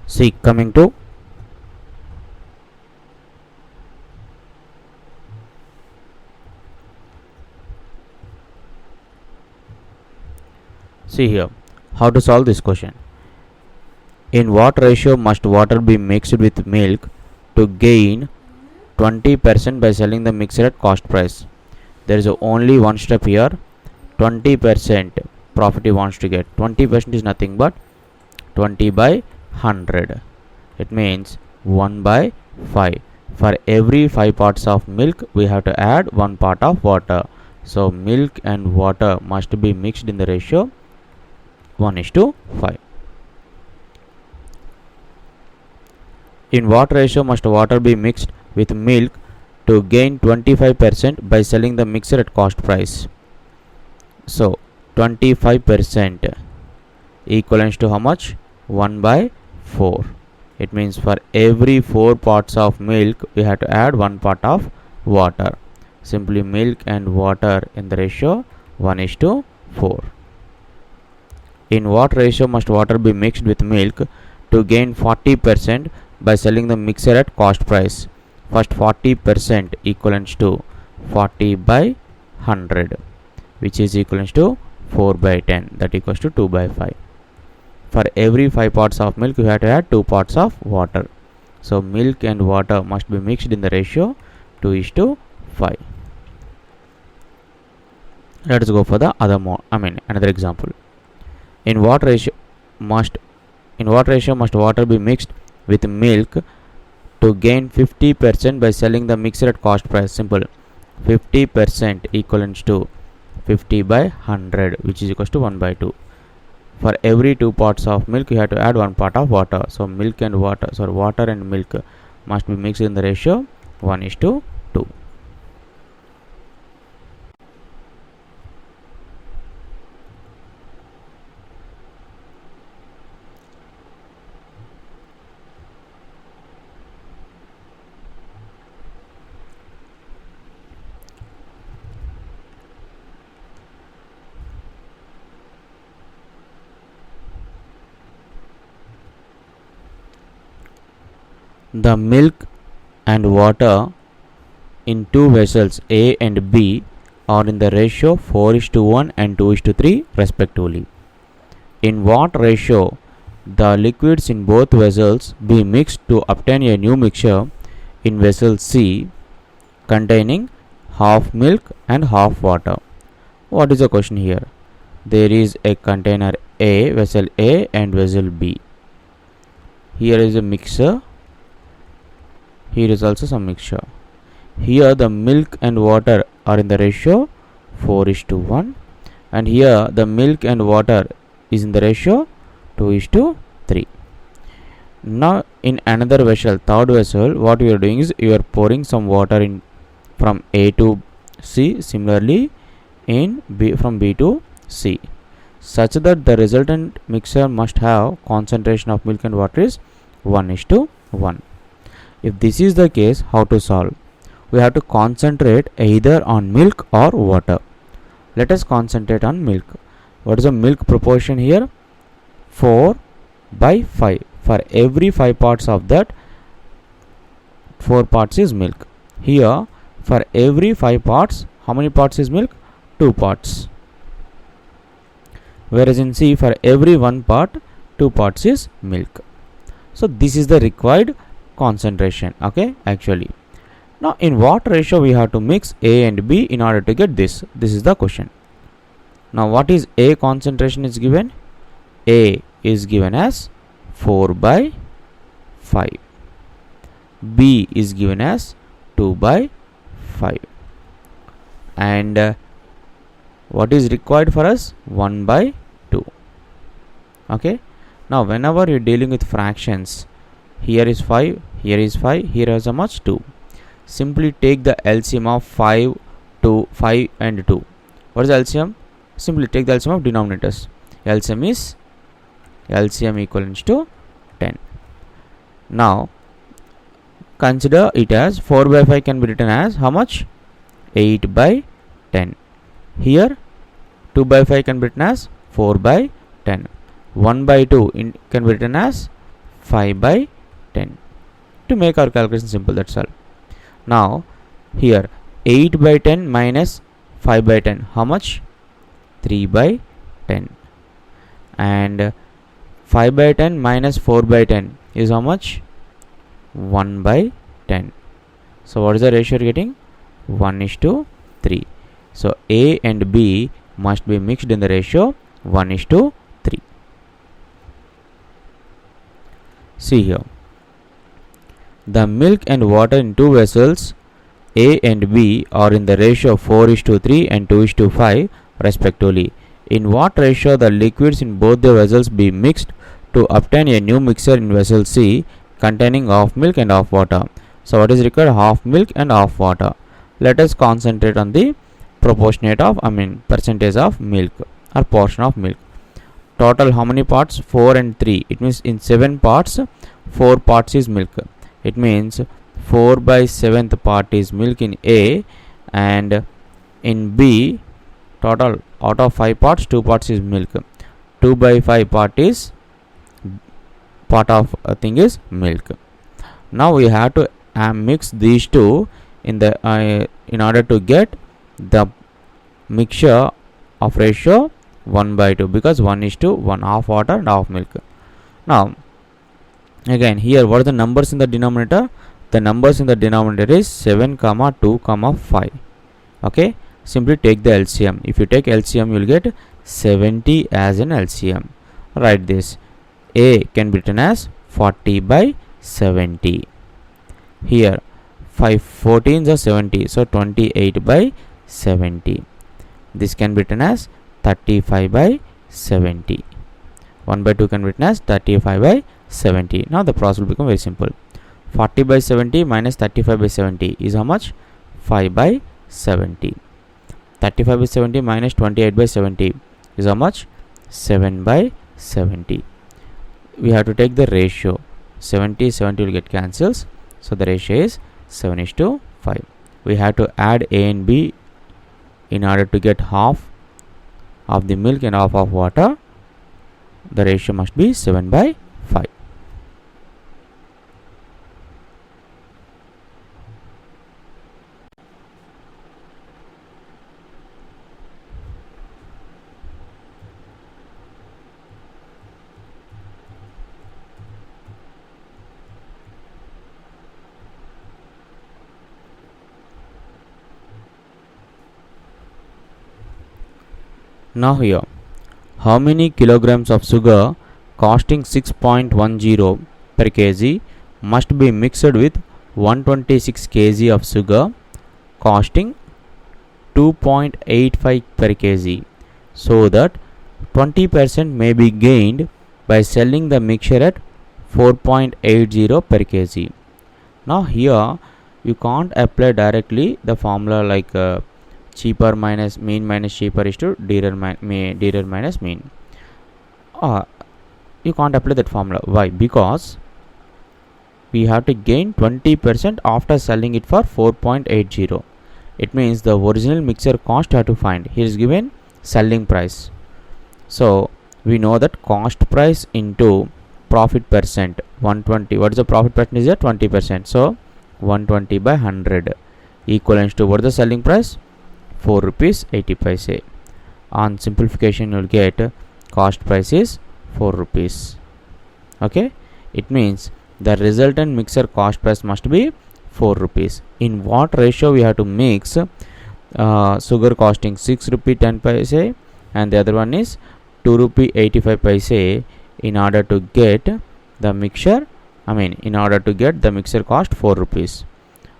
See, coming to see here how to solve this question. In what ratio must water be mixed with milk to gain 20% by selling the mixture at cost price? There is only one step here. 20% profit he wants to get. 20% is nothing but 20 by 100. It means 1 by 5. For every 5 parts of milk, we have to add 1 part of water. So milk and water must be mixed in the ratio 1:5. In what ratio must water be mixed with milk to gain 25% by selling the mixture at cost price? So 25% equivalents to how much? 1 by 4. It means for every 4 parts of milk we have to add 1 part of water. Simply milk and water in the ratio 1:4. In what ratio must water be mixed with milk to gain 40% by selling the mixture at cost price? First 40% equivalents to 40 by 100, which is equivalent to 4 by 10, that equals to 2 by 5. For every 5 parts of milk you have to add 2 parts of water. So milk and water must be mixed in the ratio 2:5. Let us go for the another example. In what ratio must water be mixed with milk to gain 50% by selling the mixture at cost price? Simple. 50% equivalents to 50 by 100, which is equals to 1 by 2. For every 2 parts of milk you have to add 1 part of water. So water and milk must be mixed in the ratio 1:2. The milk and water in 2 vessels A and B are in the ratio 4:1 and 2:3 respectively. In what ratio the liquids in both vessels be mixed to obtain a new mixture in vessel C containing half milk and half water? What is the question here? There is a container A, vessel A and vessel B. Here is a mixer. Here is also some mixture. Here the milk and water are in the ratio 4:1, and here the milk and water is in the ratio 2:3. Now in another vessel, third vessel, what we are doing is you are pouring some water in from A to C, similarly in B from B to C, such that the resultant mixture must have concentration of milk and water is 1:1. If this is the case, how to solve? We have to concentrate either on milk or water. Let us concentrate on milk. What is the milk proportion here? 4 by 5. For every 5 parts of that, 4 parts is milk. Here, for every 5 parts, how many parts is milk? 2 parts. Whereas in C, for every 1 part, 2 parts is milk. So this is the required concentration. Okay, actually. Now in what ratio we have to mix A and B in order to get this? This is the question. Now what is A concentration is given? A is given as 4 by 5. B is given as 2 by 5. And what is required for us? 1 by 2. Okay. Now whenever you are dealing with fractions, here is 5, here is 5, here is how much? 2. Simply take the LCM of 5 and 2. What is LCM? Simply take the LCM of denominators. LCM is LCM equivalent to 10. Now consider it as 4 by 5 can be written as how much? 8 by 10. Here 2 by 5 can be written as 4 by 10. 1 by 2 can be written as 5 by 10. To make our calculation simple, that's all. Now here 8 by 10 minus 5 by 10, how much? 3 by 10. And 5 by 10 minus 4 by 10 is how much? 1 by 10. So what is the ratio you're getting? 1:3. So A and B must be mixed in the ratio 1:3. See here, the milk and water in two vessels A and B are in the ratio 4:3 and 2:5 respectively. In what ratio the liquids in both the vessels be mixed to obtain a new mixture in vessel C containing half milk and half water? So what is required? Half milk and half water. Let us concentrate on the percentage of milk or portion of milk. Total how many parts? 4 and 3. It means in 7 parts, 4 parts is milk. It means 4 by 7th part is milk in A, and in B total out of 5 parts 2 parts is milk. 2 by 5 part is part of a thing is milk. Now we have to mix these two in the in order to get the mixture of ratio 1/2, because 1:1, half water and half milk. Now again here, what are the numbers in the denominator? The numbers in the denominator is 7, 2, 5. Okay, simply take the LCM. If you take LCM, you will get 70 as an LCM. Write this. A can be written as 40 by 70. Here 5 14s are 70, so 28 by 70. This can be written as 35 by 70. 1/2 can be written as 35 by 70. Now the process will become very simple. 40 by 70 minus 35 by 70 is how much? 5 by 70. 35 by 70 minus 28 by 70 is how much? 7 by 70. We have to take the ratio. 70 will get cancels. So the ratio is 7:5. We have to add A and B in order to get half of the milk and half of water. The ratio must be 7/5. Now here, how many kilograms of sugar costing 6.10 per kg must be mixed with 126 kg of sugar costing 2.85 per kg, so that 20% may be gained by selling the mixture at 4.80 per kg. Now here you can't apply directly the formula like cheaper minus mean minus cheaper is to dearer minus mean. You can't apply that formula. Why? Because we have to gain 20% after selling it for 4.80. It means the original mixture cost have to find. Here is given selling price. So we know that cost price into profit percent 120. What is the profit percent? Is 20%. So 120 by 100 equivalents to what is the selling price? 4 rupees 80 paise. On simplification you will get cost price is 4 rupees. Okay, it means the resultant mixer cost price must be 4 rupees. In what ratio we have to mix? Sugar costing 6 rupee 10 paise and the other one is 2 rupee 85 paise in order to get the mixture. In order to get the mixer cost 4 rupees.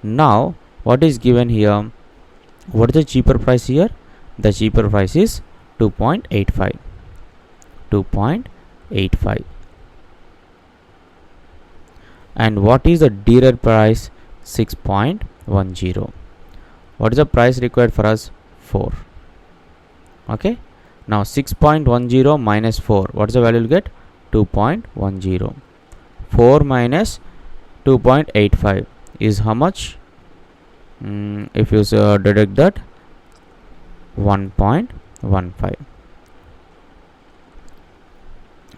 Now what is given here? What is the cheaper price here? The cheaper price is 2.85. 2.85. And what is the dearer price? 6.10. What is the price required for us? 4. Okay. Now 6.10 minus 4. What is the value you will get? 2.10. 4 minus 2.85 is how much? If you deduct that, 1.15.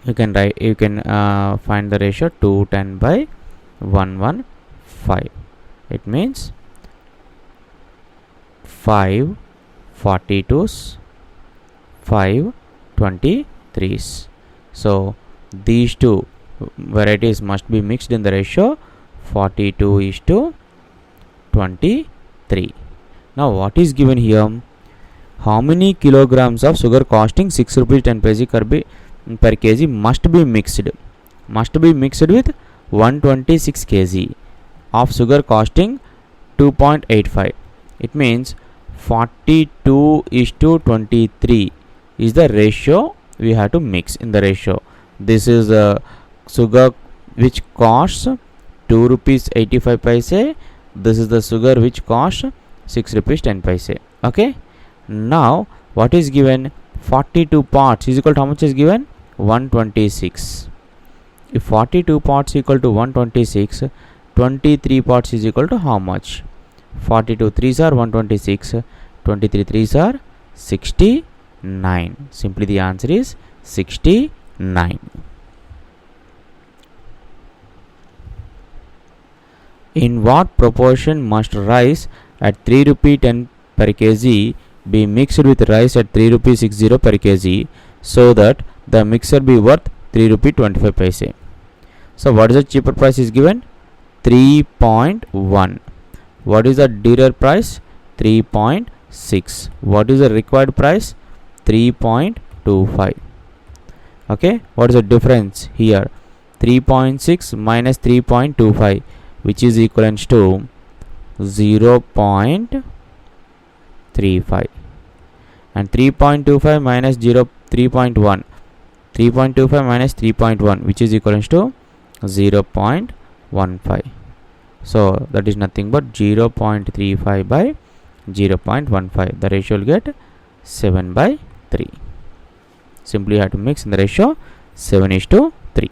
you can find the ratio 210 by 115. It means 5 42s, 5 23s. So these two varieties must be mixed in the ratio 42:23. Now what is given here? How many kilograms of sugar costing 6 rupees 10 paise per kg must be mixed with 126 kg of sugar costing 2.85. It means 42:23 is the ratio we have to mix in the ratio. This is the sugar which costs 2 rupees 85 paise. This is the sugar which costs 6 rupees 10 paise. Okay. Now what is given? 42 parts is equal to how much is given? 126. If 42 parts equal to 126, 23 parts is equal to how much? 42 3s are 126, 23 3s are 69. Simply the answer is 69. In what proportion must rice at 3 rupee 10 per kg be mixed with rice at 3 rupee 60 per kg so that the mixture be worth 3 rupee 25 paise? So what is the cheaper price is given? 3.1. What is the dearer price? 3.6. What is the required price? 3.25. Okay, what is the difference here? 3.6 minus 3.25, which is equivalent to 0.35, and 3.25 minus 3.1, 3.25 minus 3.1, which is equivalent to 0.15. So that is nothing but 0.35 by 0.15. The ratio will get 7/3. Simply you have to mix in the ratio 7:3.